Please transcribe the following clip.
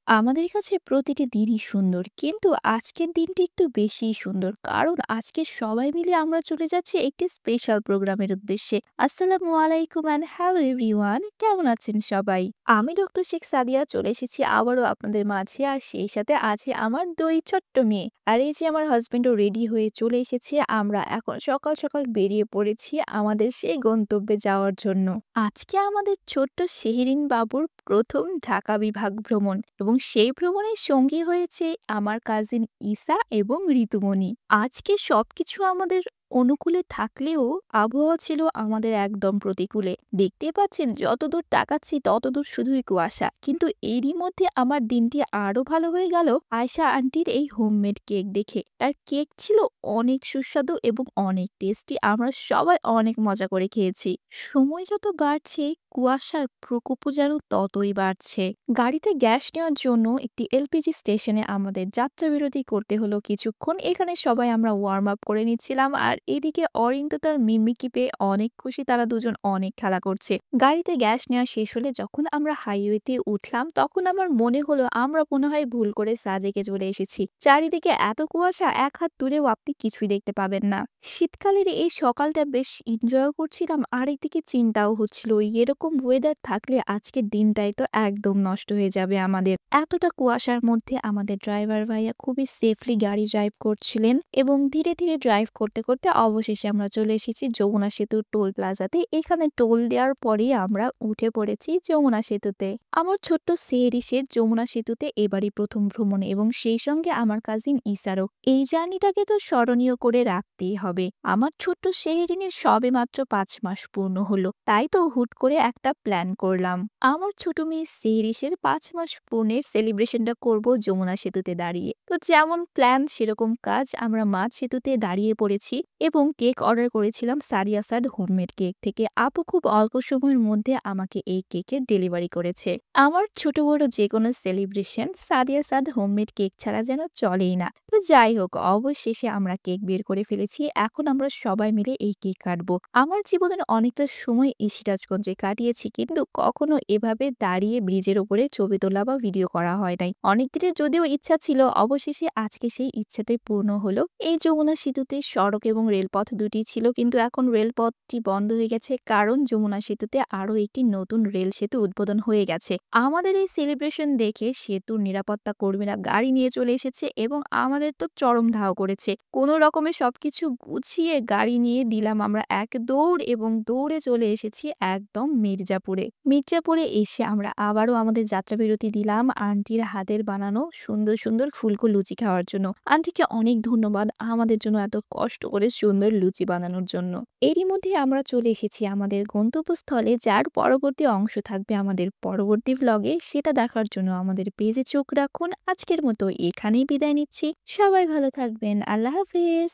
আমাদের কাছে প্রতিটি দিনই সুন্দর। কিন্তু আজকের দিনটি একটু বেশিই সুন্দর। কারণ আজকে সবাই মিলে আমরা চলে যাচ্ছি একটি স্পেশাল প্রোগ্রামের উদ্দেশ্যে। আসসালামু আলাইকুম অ্যান্ড হ্যালো এভরিওয়ান। কেমন আছেন সবাই? আমি ডক্টর শেখ সাদিয়া চলে এসেছি আবারও আপনাদের মাঝে। আর সেই সাথে আছে আমার ২ ছোট্ট মেয়ে। আর এই যে আমার হাসব্যান্ডও রেডি হয়ে চলে এসেছে। আমরা এখন সকাল, সকাল বেরিয়ে পড়েছি আমাদের সেই গন্তব্যে যাওয়ার জন্য। আজকে আমাদের ছোট্ট শিহরিন বাবুর ১ম ঢাকা বিভাগ ভ্রমণ এবং সেই ভ্রমণের সঙ্গী হয়েছে আমার কাজিন ইসা এবং ঋতুমণি। আজকে সবকিছু আমাদের অনুকূলে থাকলেও আবহাওয়া ছিল আমাদের একদম প্রতিকূলে। দেখতে পাচ্ছেন যতদূর তাকাচ্ছি ততদূর শুধুই কুয়াশা। কিন্তু এরই মধ্যে আমার দিনটি আরো ভালো হয়ে গেল আয়শা আন্টির এই হোমমেড কেক দেখে। তার কেক ছিল অনেক সুস্বাদু এবং অনেক টেস্টি। আমরা সবাই অনেক মজা করে খেয়েছি। সময় যত বাড়ছে কুয়াশার প্রকোপও যেন ততই বাড়ছে। গাড়িতে গ্যাস নেওয়ার জন্য একটি এলপিজি স্টেশনে আমাদের যাত্রাবিরতি করতে হলো কিছুক্ষণ। এখানে সবাই আমরা ওয়ার্ম আপ করে নিচ্ছিলাম। আর এদিকে অরিন তো তার মিমিকে পেয়ে অনেক খুশি, তারা দুজন অনেক খেলা করছে। গাড়িতে গ্যাস নেওয়া শেষ হলে যখন আমরা হাইওয়েতে উঠলাম তখন আমার মনে হলো আমরা মনে হয় ভুল করে সাজেকে চলে এসেছি। চারিদিকে এত কুয়াশা, এক হাত দূরেও আপনি কিছুই দেখতে পাবেন না। শীতকালের এই সকালটা বেশ এনজয় করছিলাম। আর একদিকে চিন্তাও হচ্ছিল এরকম ওয়েদার থাকলে আজকের দিনটাই তো একদম নষ্ট হয়ে যাবে আমাদের। এতটা কুয়াশার মধ্যে আমাদের ড্রাইভার ভাইয়া খুবই সেফলি গাড়ি ড্রাইভ করছিলেন এবং ধীরে ধীরে ড্রাইভ করতে করতে অবশেষে আমরা চলে এসেছি যমুনা সেতুর টোল প্লাজাতে। এখানে টোল দেওয়ার পরেই আমরা উঠে পড়েছি যমুনা সেতুতে। আমার ছোট্ট সেহরিসের যমুনা সেতুতে এবারই ১ম ভ্রমণ এবং সেই সঙ্গে আমার কাজিন ইসারও। এই জার্নিটাকে তো স্মরণীয় করে রাখতেই হবে। আমার ছোট্ট সেহরিনের সবেমাত্র ৫ মাস পূর্ণ হলো। তাই তো হুট করে একটা প্ল্যান করলাম। আমার ছোট মেয়ে সেহরিসের ৫ মাস পূর্ণের সেলিব্রেশনটা করব যমুনা সেতুতে দাঁড়িয়ে। তো যেমন প্ল্যান সেরকম কাজ, আমরা মাঝ সেতুতে দাঁড়িয়ে পড়েছি এবং কেক অর্ডার করেছিলাম সাদিয়া সাদ হোমমেড কেক থেকে। আপু খুব অল্প সময়ের মধ্যে আমাকে এই কেকের ডেলিভারি করেছে। আমার ছোট বড় যেকোনো সেলিব্রেশন সাদিয়া সাদ হোমমেড কেক ছাড়া যেন চলেই না। তো যাই হোক, অবশেষে আমরা কেক বের করে ফেলেছি। এখন আমরা সবাই মিলে এই কেক কাটবো। আমার জীবনের অনেকটা সময় এই সিরাজগঞ্জে কাটিয়েছি, কিন্তু কখনো এভাবে দাঁড়িয়ে ব্রিজের উপরে ছবি তোলা বা ভিডিও করা হয় নাই। অনেক দিনের যদিও ইচ্ছা ছিল, অবশেষে আজকে সেই ইচ্ছাটাই পূর্ণ হলো। এই যমুনা সেতুতে সড়ক এবং রেলপথ দুটি ছিল, কিন্তু এখন রেলপথটি বন্ধ হয়ে গেছে কারণ যমুনা সেতুতে আরো একটি নতুন রেল সেতু উদ্বোধন হয়ে গেছে। আমাদের এই সেলিব্রেশন দেখে সেতুর নিরাপত্তা কর্মীরা গাড়ি নিয়ে চলে এসেছে এবং আমাদের তো চরম ধাওয়া করেছে। কোনো রকমে সবকিছু গুছিয়ে গাড়ি নিয়ে দিলাম আমরা এক দৌড় এবং দৌড়ে চলে এসেছি একদম মির্জাপুরে। মির্জাপুরে এসে আমরা আবারও আমাদের যাত্রাবিরতি দিলাম আন্টির হাতের বানানো সুন্দর সুন্দর ফুলকো লুচি খাওয়ার জন্য। আন্টিকে অনেক ধন্যবাদ আমাদের জন্য এত কষ্ট করে সুন্দর লুচি বানানোর জন্য। এরই মধ্যে আমরা চলে এসেছি আমাদের গন্তব্যস্থলে, যার পরবর্তী অংশ থাকবে আমাদের পরবর্তী ভ্লগে। সেটা দেখার জন্য আমাদের পেজে চোখ রাখুন। আজকের মতো এখানেই বিদায় নিচ্ছি। সবাই ভালো থাকবেন। আল্লাহ হাফেজ।